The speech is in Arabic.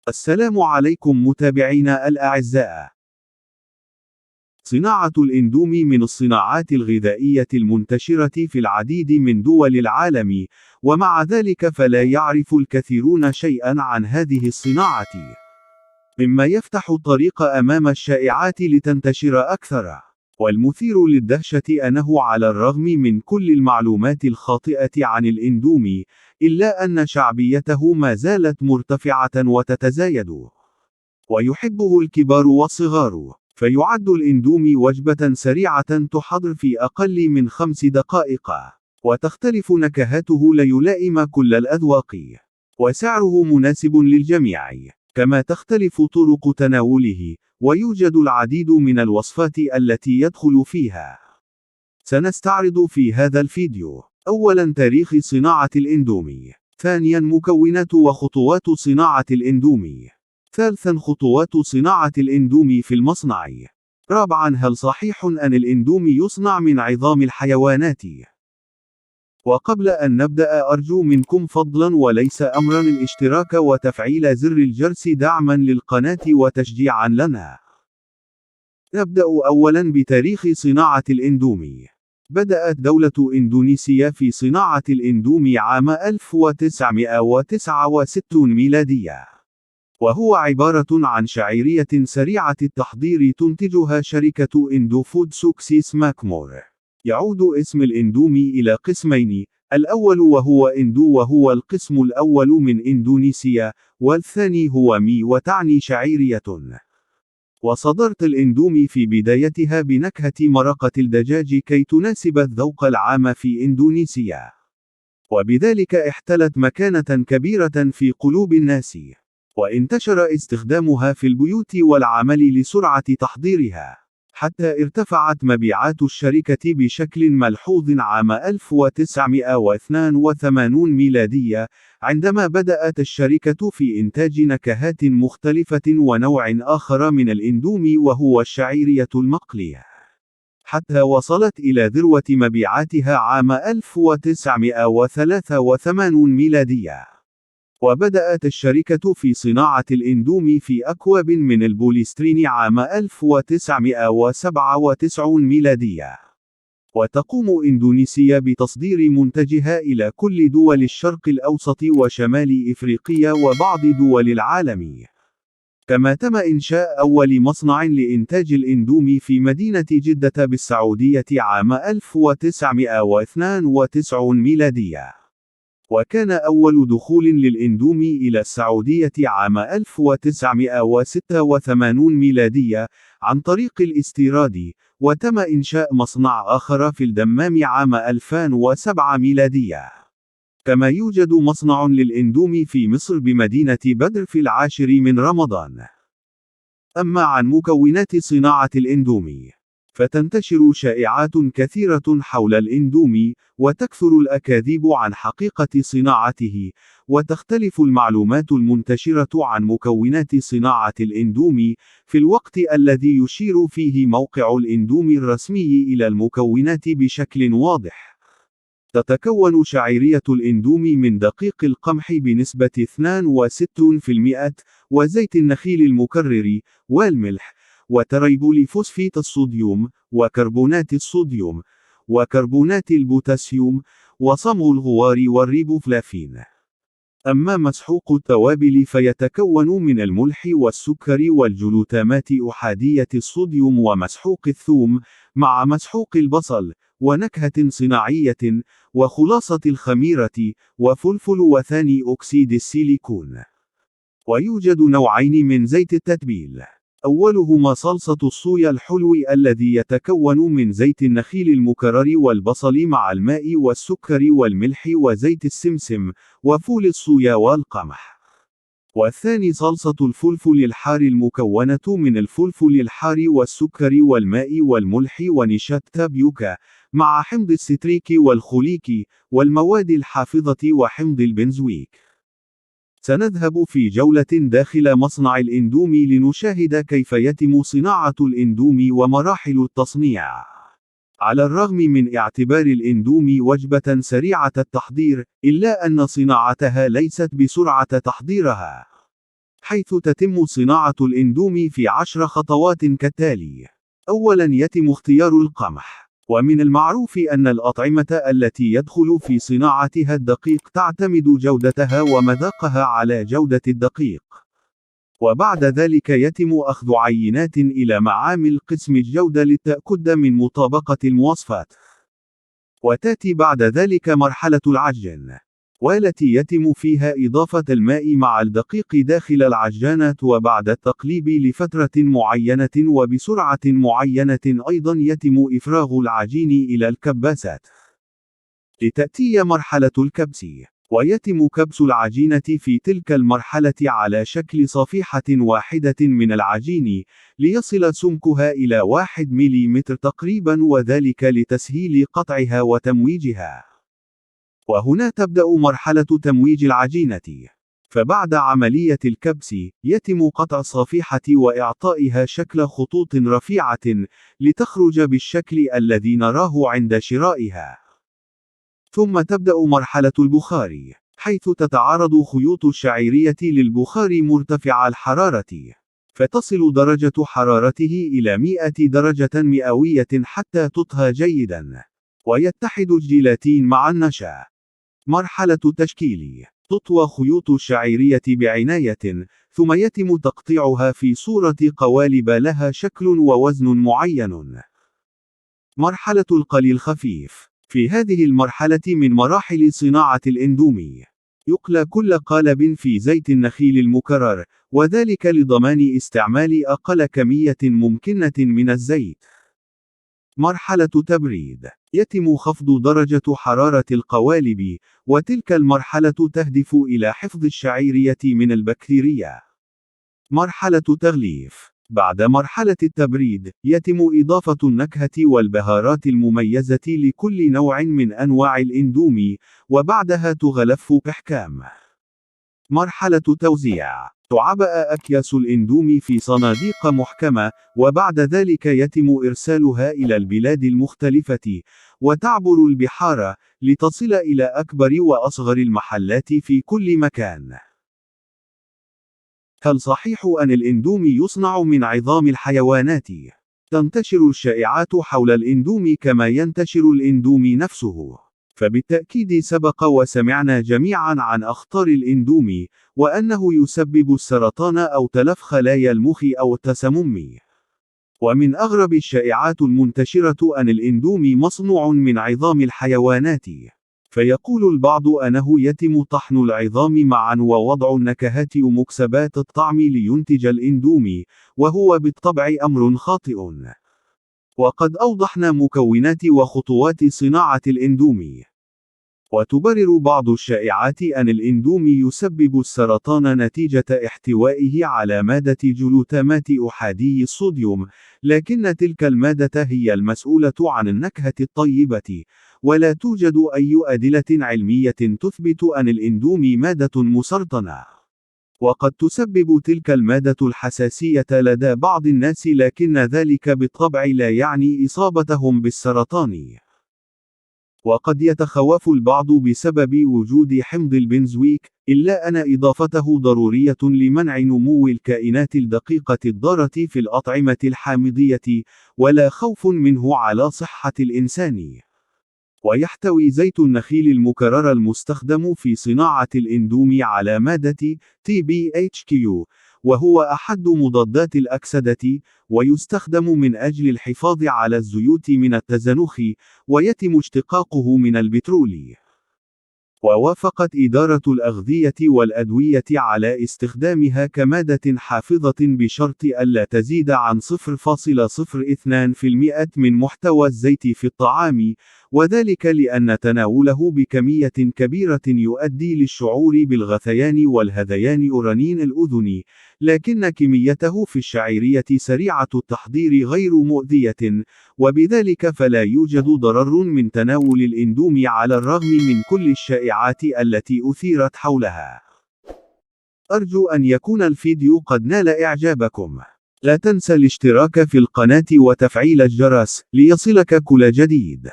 السلام عليكم متابعينا الأعزاء. صناعة الإندومي من الصناعات الغذائية المنتشرة في العديد من دول العالم، ومع ذلك فلا يعرف الكثيرون شيئا عن هذه الصناعة، مما يفتح الطريق أمام الشائعات لتنتشر أكثر. والمثير للدهشة أنه على الرغم من كل المعلومات الخاطئة عن الإندومي، إلا أن شعبيته ما زالت مرتفعة وتتزايد، ويحبه الكبار والصغار. فيعد الإندومي وجبة سريعة تحضر في أقل من 5 دقائق، وتختلف نكهاته ليلائم كل الأذواق، وسعره مناسب للجميع، كما تختلف طرق تناوله، ويوجد العديد من الوصفات التي يدخل فيها. سنستعرض في هذا الفيديو: أولاً تاريخ صناعة الإندومي. ثانياً مكونات وخطوات صناعة الإندومي. ثالثاً خطوات صناعة الإندومي في المصنع. رابعاً هل صحيح أن الإندومي يصنع من عظام الحيوانات؟ وقبل أن نبدأ أرجو منكم فضلاً وليس أمراً الاشتراك وتفعيل زر الجرس دعماً للقناة وتشجيعاً لنا. نبدأ أولاً بتاريخ صناعة الإندومي. بدأت دولة إندونيسيا في صناعة الإندومي عام 1969 ميلادية، وهو عبارة عن شعيرية سريعة التحضير تنتجها شركة إندو فود سوكسيس ماكمور. يعود اسم الإندومي إلى قسمين: الأول وهو إندو وهو القسم الأول من إندونيسيا، والثاني هو مي وتعني شعيرية. وصدرت الإندومي في بدايتها بنكهة مرقة الدجاج كي تناسب الذوق العام في إندونيسيا، وبذلك احتلت مكانة كبيرة في قلوب الناس، وانتشر استخدامها في البيوت والعمل لسرعة تحضيرها، حتى ارتفعت مبيعات الشركة بشكل ملحوظ عام 1982 ميلادية، عندما بدأت الشركة في إنتاج نكهات مختلفة ونوع آخر من الإندومي وهو الشعيرية المقلية، حتى وصلت إلى ذروة مبيعاتها عام 1983 ميلادية. وبدأت الشركة في صناعة الإندومي في أكواب من البوليسترين عام 1997 ميلادية. وتقوم إندونيسيا بتصدير منتجها إلى كل دول الشرق الأوسط وشمال إفريقيا وبعض دول العالم. كما تم إنشاء أول مصنع لإنتاج الإندومي في مدينة جدة بالسعودية عام 1992 ميلادية. وكان أول دخول للإندومي إلى السعودية عام 1986 ميلادية عن طريق الاستيراد، وتم إنشاء مصنع آخر في الدمام عام 2007 ميلادية. كما يوجد مصنع للإندومي في مصر بمدينة بدر في 10 من رمضان. أما عن مكونات صناعة الإندومي، فتنتشر شائعات كثيرة حول الإندومي، وتكثر الأكاذيب عن حقيقة صناعته، وتختلف المعلومات المنتشرة عن مكونات صناعة الإندومي، في الوقت الذي يشير فيه موقع الإندومي الرسمي إلى المكونات بشكل واضح. تتكون شعيرية الإندومي من دقيق القمح بنسبة 62%، وزيت النخيل المكرر، والملح، وتريبوليفوسفيت الصوديوم، وكربونات الصوديوم، وكربونات البوتاسيوم، وصمغ الغوار والريبوفلافين. أما مسحوق التوابل فيتكون من الملح والسكر والجلوتامات أحادية الصوديوم ومسحوق الثوم، مع مسحوق البصل، ونكهة صناعية، وخلاصة الخميرة، وفلفل وثاني أكسيد السيليكون. ويوجد نوعين من زيت التتبيل: أولهما صلصة الصويا الحلو الذي يتكون من زيت النخيل المكرر والبصل مع الماء والسكر والملح وزيت السمسم، وفول الصويا والقمح. والثاني صلصة الفلفل الحار المكونة من الفلفل الحار والسكر والماء والملح ونشا تابيوكا، مع حمض الستريك والخوليك، والمواد الحافظة وحمض البنزويك. سنذهب في جولة داخل مصنع الإندومي لنشاهد كيف يتم صناعة الإندومي ومراحل التصنيع. على الرغم من اعتبار الإندومي وجبة سريعة التحضير، إلا أن صناعتها ليست بسرعة تحضيرها، حيث تتم صناعة الإندومي في 10 خطوات كالتالي. أولاً يتم اختيار القمح. ومن المعروف أن الأطعمة التي يدخل في صناعتها الدقيق تعتمد جودتها ومذاقها على جودة الدقيق. وبعد ذلك يتم أخذ عينات إلى معامل قسم الجودة للتأكد من مطابقة المواصفات. وتأتي بعد ذلك مرحلة العجن، والتي يتم فيها إضافة الماء مع الدقيق داخل العجانة، وبعد التقليب لفترة معينة وبسرعة معينة أيضا يتم إفراغ العجين إلى الكباسات، لتأتي مرحلة الكبس. ويتم كبس العجينة في تلك المرحلة على شكل صفيحة واحدة من العجين، ليصل سمكها إلى 1 ملم تقريبا، وذلك لتسهيل قطعها وتمويجها. وهنا تبدأ مرحلة تمويج العجينة. فبعد عملية الكبس، يتم قطع الصفيحة وإعطائها شكل خطوط رفيعة، لتخرج بالشكل الذي نراه عند شرائها. ثم تبدأ مرحلة البخار، حيث تتعرض خيوط الشعيرية للبخار مرتفع الحرارة، فتصل درجة حرارته إلى 100 درجة مئوية حتى تطهى جيدا، ويتحد الجيلاتين مع النشا. مرحلة التشكيل، تطوى خيوط الشعيرية بعناية، ثم يتم تقطيعها في صورة قوالب لها شكل ووزن معين. مرحلة القلي الخفيف. في هذه المرحلة من مراحل صناعة الإندومي، يقلى كل قالب في زيت النخيل المكرر، وذلك لضمان استعمال أقل كمية ممكنة من الزيت. مرحلة تبريد، يتم خفض درجة حرارة القوالب، وتلك المرحلة تهدف إلى حفظ الشعيرية من البكتيريا. مرحلة تغليف. بعد مرحلة التبريد، يتم إضافة النكهة والبهارات المميزة لكل نوع من أنواع الإندومي، وبعدها تغلف بإحكام. مرحلة توزيع. تعبأ أكياس الإندومي في صناديق محكمة، وبعد ذلك يتم إرسالها إلى البلاد المختلفة، وتعبر البحار، لتصل إلى أكبر وأصغر المحلات في كل مكان. هل صحيح أن الإندومي يصنع من عظام الحيوانات؟ تنتشر الشائعات حول الإندومي كما ينتشر الإندومي نفسه. فبالتأكيد سبق وسمعنا جميعا عن أخطار الإندومي، وأنه يسبب السرطان أو تلف خلايا المخ أو التسمم. ومن أغرب الشائعات المنتشرة أن الإندومي مصنوع من عظام الحيوانات. فيقول البعض أنه يتم طحن العظام معا ووضع النكهات ومكسبات الطعم لينتج الإندومي، وهو بالطبع أمر خاطئ. وقد أوضحنا مكونات وخطوات صناعة الإندومي. وتبرر بعض الشائعات أن الإندومي يسبب السرطان نتيجة احتوائه على مادة جلوتامات أحادي الصوديوم، لكن تلك المادة هي المسؤولة عن النكهة الطيبة، ولا توجد أي أدلة علمية تثبت أن الإندومي مادة مسرطنة. وقد تسبب تلك المادة الحساسية لدى بعض الناس، لكن ذلك بالطبع لا يعني إصابتهم بالسرطان. وقد يتخوف البعض بسبب وجود حمض البنزويك، إلا أن إضافته ضرورية لمنع نمو الكائنات الدقيقة الضارة في الأطعمة الحامضية، ولا خوف منه على صحة الإنسان. ويحتوي زيت النخيل المكرر المستخدم في صناعة الإندومي على مادة TBHQ، وهو أحد مضادات الأكسدة، ويستخدم من أجل الحفاظ على الزيوت من التزنخ، ويتم اشتقاقه من البترول. ووافقت إدارة الأغذية والأدوية على استخدامها كمادة حافظة بشرط ألا تزيد عن 0.02% من محتوى الزيت في الطعام، وذلك لأن تناوله بكمية كبيرة يؤدي للشعور بالغثيان والهذيان أورانين الأذن، لكن كميته في الشعيرية سريعة التحضير غير مؤذية، وبذلك فلا يوجد ضرر من تناول الإندومي على الرغم من كل الشائعات التي أثيرت حولها. أرجو أن يكون الفيديو قد نال إعجابكم. لا تنسى الاشتراك في القناة وتفعيل الجرس، ليصلك كل جديد.